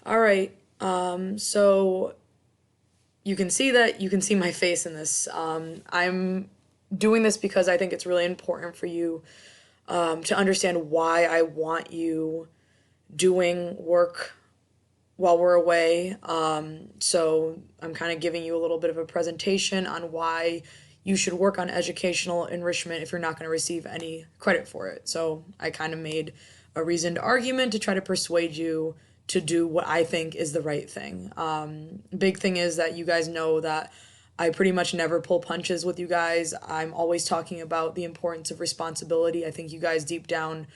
All right. So you can see that you can see my face in this. I'm doing this because I think it's really important for you to understand why I want you doing work while we're away. So I'm kind of giving you a little bit of a presentation on why you should work on educational enrichment if you're not going to receive any credit for it. So I kind of made a reasoned argument to try to persuade you to do what I think is the right thing. Big thing is that you guys know that I pretty much never pull punches with you guys. I'm always talking about the importance of responsibility. I think you guys deep down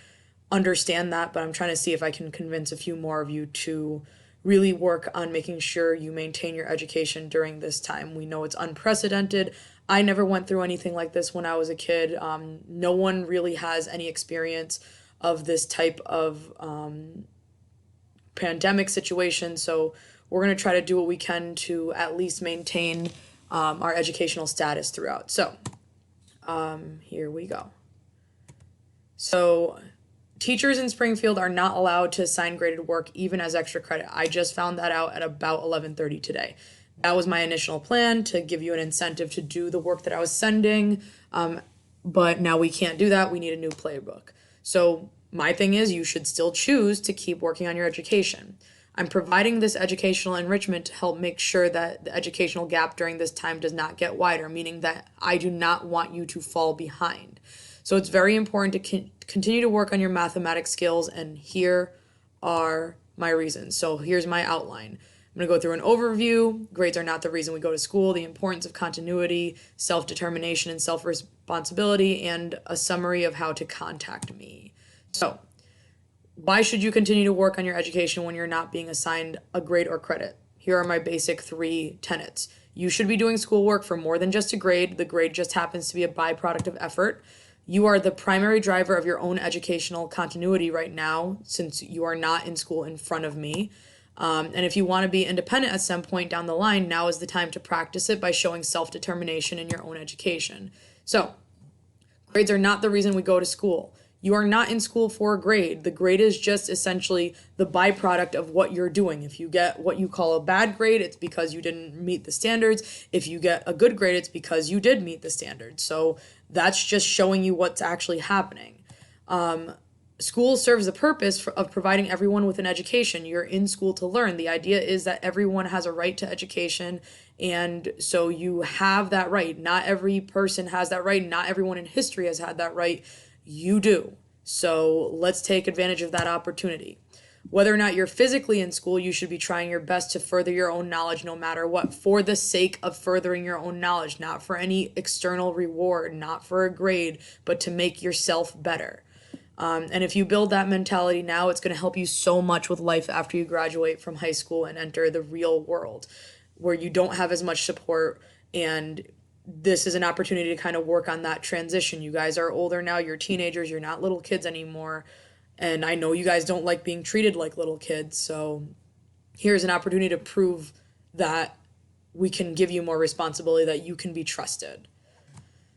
understand that, but I'm trying to see if I can convince a few more of you to really work on making sure you maintain your education during this time. We know it's unprecedented. I never went through anything like this when I was a kid. No one really has any experience of this type of pandemic situation, so we're going to try to do what we can to at least maintain our educational status throughout. So here we go. So teachers in Springfield are not allowed to assign graded work even as extra credit. I just found that out at about 11:30 today. That was my initial plan, to give you an incentive to do the work that I was sending, but now we can't do that. We need a new playbook. So my thing is, you should still choose to keep working on your education. I'm providing this educational enrichment to help make sure that the educational gap during this time does not get wider, meaning that I do not want you to fall behind. So it's very important to continue to work on your mathematics skills, and here are my reasons. So here's my outline. I'm going to go through an overview. Grades are not the reason we go to school, the importance of continuity, self-determination, and self-responsibility, and a summary of how to contact me. So, why should you continue to work on your education when you're not being assigned a grade or credit? Here are my basic 3 tenets. You should be doing schoolwork for more than just a grade. The grade just happens to be a byproduct of effort. You are the primary driver of your own educational continuity right now, since you are not in school in front of me. And if you want to be independent at some point down the line, now is the time to practice it by showing self-determination in your own education. So, grades are not the reason we go to school. You are not in school for a grade. The grade is just essentially the byproduct of what you're doing. If you get what you call a bad grade, it's because you didn't meet the standards. If you get a good grade, it's because you did meet the standards. So that's just showing you what's actually happening. School serves the purpose of providing everyone with an education. You're in school to learn. The idea is that everyone has a right to education, and so you have that right. Not every person has that right. Not everyone in history has had that right. You do. So let's take advantage of that opportunity. Whether or not you're physically in school, you should be trying your best to further your own knowledge no matter what, for the sake of furthering your own knowledge, not for any external reward, not for a grade, but to make yourself better. And if you build that mentality now, it's going to help you so much with life after you graduate from high school and enter the real world, where you don't have as much support, and this is an opportunity to kind of work on that transition. You guys are older now, you're teenagers, you're not little kids anymore, and I know you guys don't like being treated like little kids, so here's an opportunity to prove that we can give you more responsibility, that you can be trusted.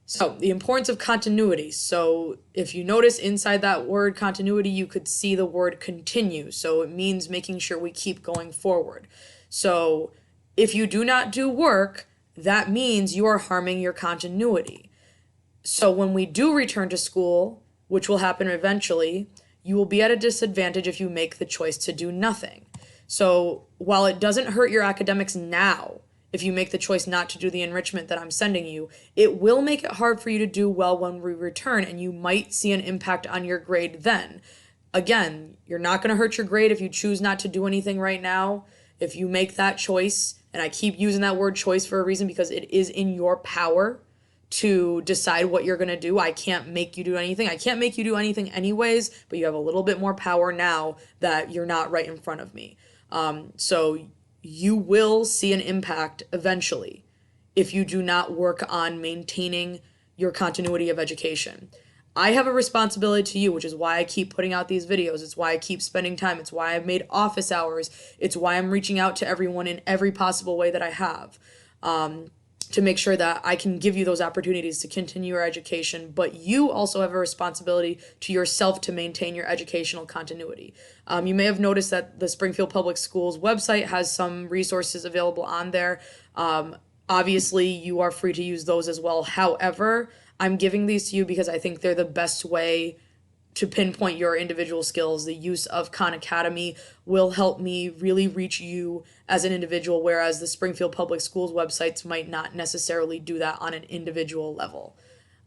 So, the importance of continuity. So, if you notice inside that word continuity, you could see the word continue. So, it means making sure we keep going forward. So, if you do not do work, that means you are harming your continuity. So, when we do return to school, which will happen eventually, you will be at a disadvantage if you make the choice to do nothing. So, while it doesn't hurt your academics now, if you make the choice not to do the enrichment that I'm sending you, it will make it hard for you to do well when we return, and you might see an impact on your grade then. Again, you're not going to hurt your grade if you choose not to do anything right now. If you make that choice, and I keep using that word choice for a reason because it is in your power to decide what you're going to do. I can't make you do anything. I can't make you do anything anyways, but you have a little bit more power now that you're not right in front of me. So you will see an impact eventually if you do not work on maintaining your continuity of education. I have a responsibility to you, which is why I keep putting out these videos. It's why I keep spending time. It's why I've made office hours. It's why I'm reaching out to everyone in every possible way that I have. to make sure that I can give you those opportunities to continue your education, but you also have a responsibility to yourself to maintain your educational continuity. You may have noticed that the Springfield Public Schools website has some resources available on there. Obviously, you are free to use those as well. However, I'm giving these to you because I think they're the best way to pinpoint your individual skills. The use of Khan Academy will help me really reach you as an individual, whereas the Springfield Public Schools websites might not necessarily do that on an individual level.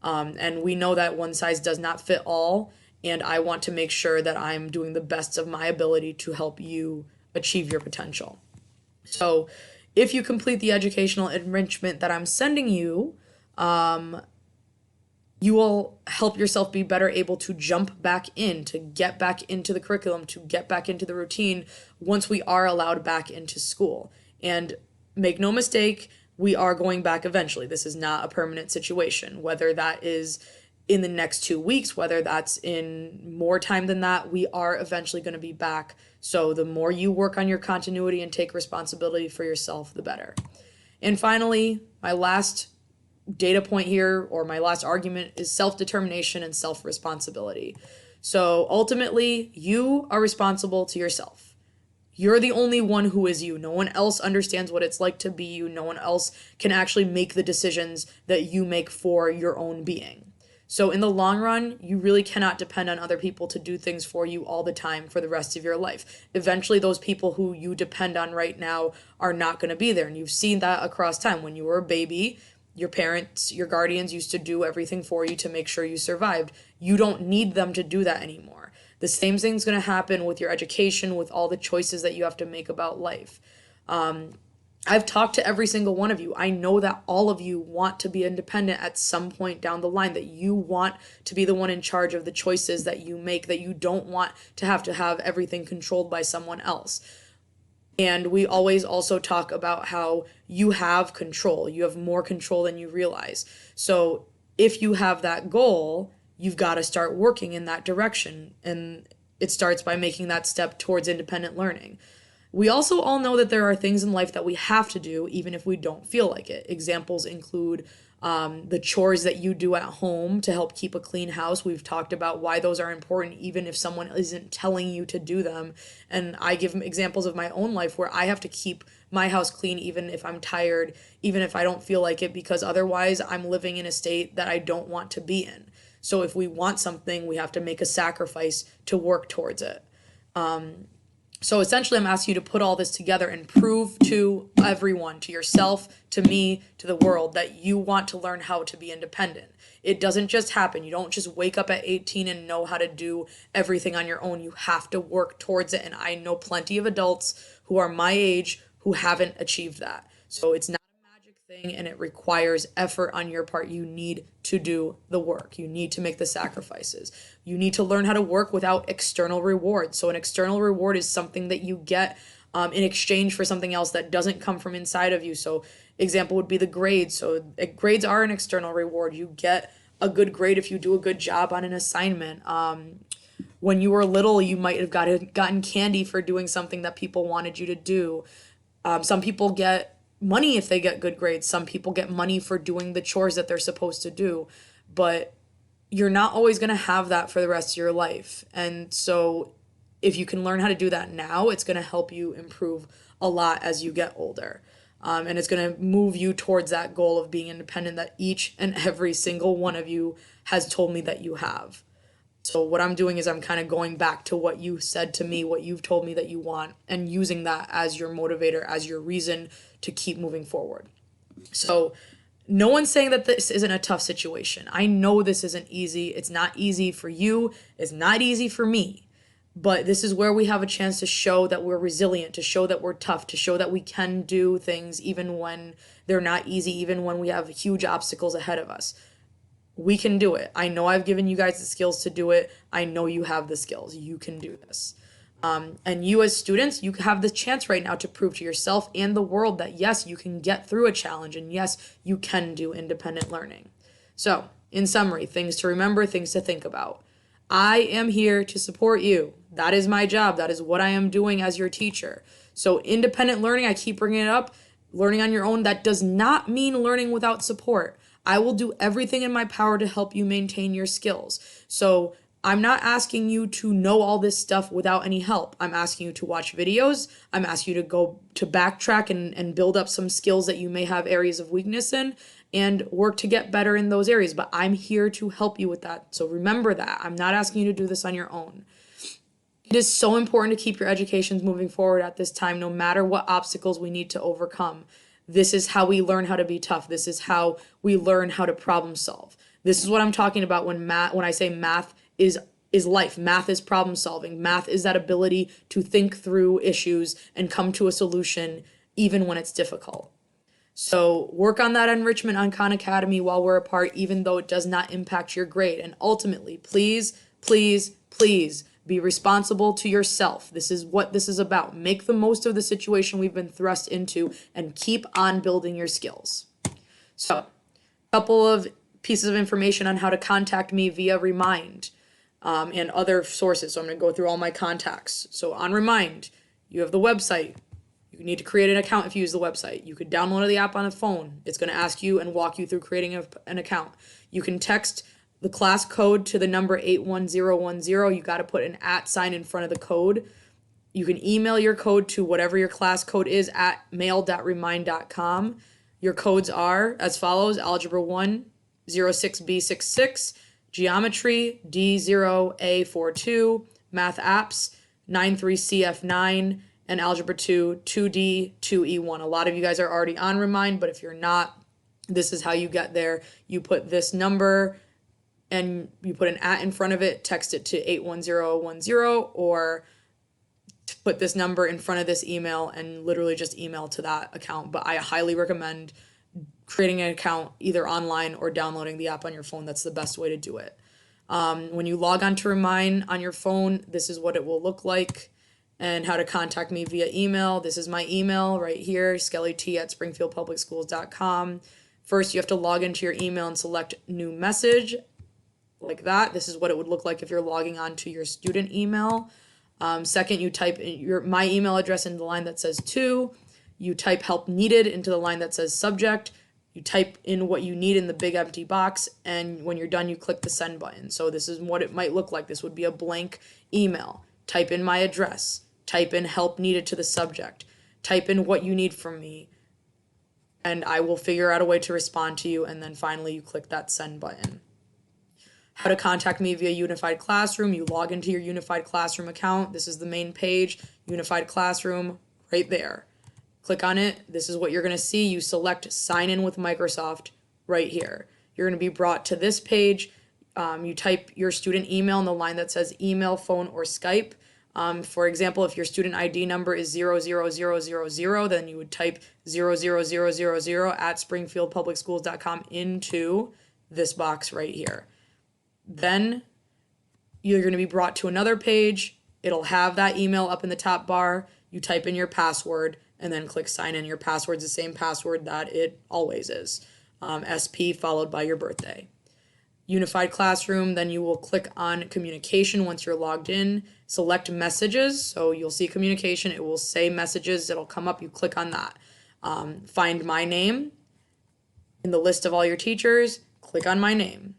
And we know that one size does not fit all, and I want to make sure that I'm doing the best of my ability to help you achieve your potential. So if you complete the educational enrichment that I'm sending you, you will help yourself be better able to jump back in, to get back into the curriculum, to get back into the routine once we are allowed back into school. And make no mistake, we are going back eventually. This is not a permanent situation, whether that is in the next 2 weeks, whether that's in more time than that, we are eventually going to be back. So the more you work on your continuity and take responsibility for yourself, the better. And finally, my last data point here, or my last argument, is self-determination and self-responsibility. So ultimately, you are responsible to yourself. You're the only one who is you. No one else understands what it's like to be you. No one else can actually make the decisions that you make for your own being. So in the long run, you really cannot depend on other people to do things for you all the time for the rest of your life. Eventually, those people who you depend on right now are not going to be there. And you've seen that across time. When you were a baby, your parents, your guardians used to do everything for you to make sure you survived. You don't need them to do that anymore. The same thing's going to happen with your education, with all the choices that you have to make about life. I've talked to every single one of you. I know that all of you want to be independent at some point down the line, that you want to be the one in charge of the choices that you make, that you don't want to have everything controlled by someone else. And we always also talk about how you have control. You have more control than you realize. So if you have that goal, you've got to start working in that direction. And it starts by making that step towards independent learning. We also all know that there are things in life that we have to do, even if we don't feel like it. Examples include the chores that you do at home to help keep a clean house. We've talked about why those are important, even if someone isn't telling you to do them. And I give examples of my own life where I have to keep my house clean, even if I'm tired, even if I don't feel like it, because otherwise I'm living in a state that I don't want to be in. So if we want something, we have to make a sacrifice to work towards it. So essentially, I'm asking you to put all this together and prove to everyone, to yourself, to me, to the world, that you want to learn how to be independent. It doesn't just happen. You don't just wake up at 18 and know how to do everything on your own. You have to work towards it. And I know plenty of adults who are my age who haven't achieved that. So it's not a magic thing, and it requires effort on your part. You need to do the work. You need to make the sacrifices. You need to learn how to work without external reward. So an external reward is something that you get in exchange for something else that doesn't come from inside of you. So example would be the grades. So grades are an external reward. You get a good grade if you do a good job on an assignment. When you were little, you might have gotten candy for doing something that people wanted you to do. Some people get money if they get good grades. Some people get money for doing the chores that they're supposed to do. But you're not always going to have that for the rest of your life. And so if you can learn how to do that now, it's going to help you improve a lot as you get older. And it's going to move you towards that goal of being independent that each and every single one of you has told me that you have. So what I'm doing is I'm kind of going back to what you said to me, what you've told me that you want, and using that as your motivator, as your reason to keep moving forward. So no one's saying that this isn't a tough situation. I know this isn't easy. It's not easy for you. It's not easy for me. But this is where we have a chance to show that we're resilient, to show that we're tough, to show that we can do things even when they're not easy, even when we have huge obstacles ahead of us. We can do it. I know I've given you guys the skills to do it. I know you have the skills. You can do this. And you as students, you have the chance right now to prove to yourself and the world that yes, you can get through a challenge, and yes, you can do independent learning. So, in summary, things to remember, things to think about. I am here to support you. That is my job. That is what I am doing as your teacher. So independent learning, I keep bringing it up. learning on your own, that does not mean learning without support. I will do everything in my power to help you maintain your skills. So I'm not asking you to know all this stuff without any help. I'm asking you to watch videos. I'm asking you to go to backtrack and build up some skills that you may have areas of weakness in and work to get better in those areas. But I'm here to help you with that. So remember that. I'm not asking you to do this on your own. It is so important to keep your educations moving forward at this time, no matter what obstacles we need to overcome. This is how we learn how to be tough. This is how we learn how to problem solve. This is what I'm talking about when I say math is life. Math is problem solving. Math is that ability to think through issues and come to a solution even when it's difficult. So work on that enrichment on Khan Academy while we're apart, even though it does not impact your grade. And ultimately, please, please, please be responsible to yourself. This is what this is about. Make the most of the situation we've been thrust into and keep on building your skills. So, a couple of pieces of information on how to contact me via Remind and other sources. So I'm going to go through all my contacts. So on Remind, you have the website. You need to create an account if you use the website. You could download the app on the phone. It's going to ask you and walk you through creating an account. You can text the class code to the number 81010. You got to put an @ sign in front of the code. You can email your code to whatever your class code is at mail.remind.com. Your codes are as follows: Algebra 1, 06B66, Geometry, D0A42, Math Apps, 93CF9, and Algebra 2, 2D, 2E1. A lot of you guys are already on Remind, but if you're not, this is how you get there. You put this number and you put an @ in front of it, text it to 81010, or put this number in front of this email and literally just email to that account. But I highly recommend creating an account either online or downloading the app on your phone. That's the best way to do it. When you log on to Remind on your phone, this is what it will look like, and how to contact me via email. This is my email right here, skellyt@springfieldpublicschools.com. First, you have to log into your email and select new message like that. This is what it would look like if you're logging on to your student email. Second, you type in my email address in the line that says to. You type help needed into the line that says subject. You type in what you need in the big empty box, and when you're done, you click the send button. So this is what it might look like. This would be a blank email. Type in my address. Type in help needed to the subject. Type in what you need from me, and I will figure out a way to respond to you, and then finally you click that send button. How to contact me via Unified Classroom. You log into your Unified Classroom account. This is the main page, Unified Classroom, right there. Click on it. This is what you're going to see. You select Sign In with Microsoft right here. You're going to be brought to this page. You type your student email in the line that says email, phone, or Skype. For example, if your student ID number is 00000, then you would type 00000 @ springfieldpublicschools.com into this box right here. Then you're going to be brought to another page. It'll have that email up in the top bar. You type in your password and then click sign in. Your password's the same password that it always is. SP followed by your birthday. Unified Classroom, then you will click on communication once you're logged in. Select messages. So you'll see communication. It will say messages. It'll come up. You click on that. Find my name in the list of all your teachers. Click on my name.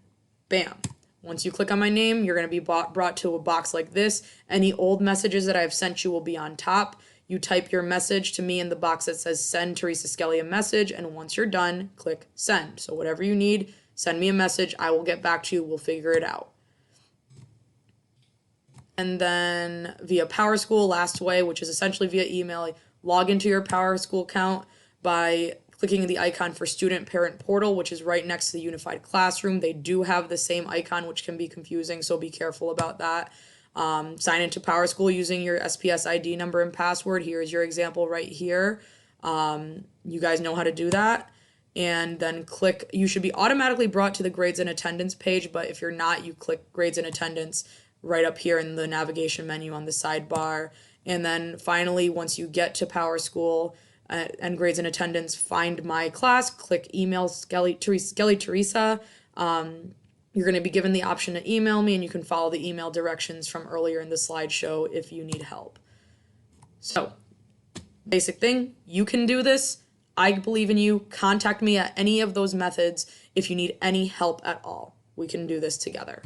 Bam. Once you click on my name, you're going to be brought to a box like this. Any old messages that I've sent you will be on top. You type your message to me in the box that says send Teresa Skelly a message, and once you're done, click send. So whatever you need, send me a message. I will get back to you. We'll figure it out. And then via PowerSchool, last way, which is essentially via email, log into your PowerSchool account by clicking the icon for Student Parent Portal, which is right next to the Unified Classroom. They do have the same icon, which can be confusing, so be careful about that. Sign into PowerSchool using your SPS ID number and password. Here's your example right here. You guys know how to do that. And then click, you should be automatically brought to the grades and attendance page, but if you're not, you click grades and attendance right up here in the navigation menu on the sidebar. And then finally, once you get to PowerSchool and grades and attendance, find my class, click email Skelly Teresa. You're going to be given the option to email me, and you can follow the email directions from earlier in the slideshow if you need help. So, basic thing, you can do this. I believe in you. Contact me at any of those methods if you need any help at all. We can do this together.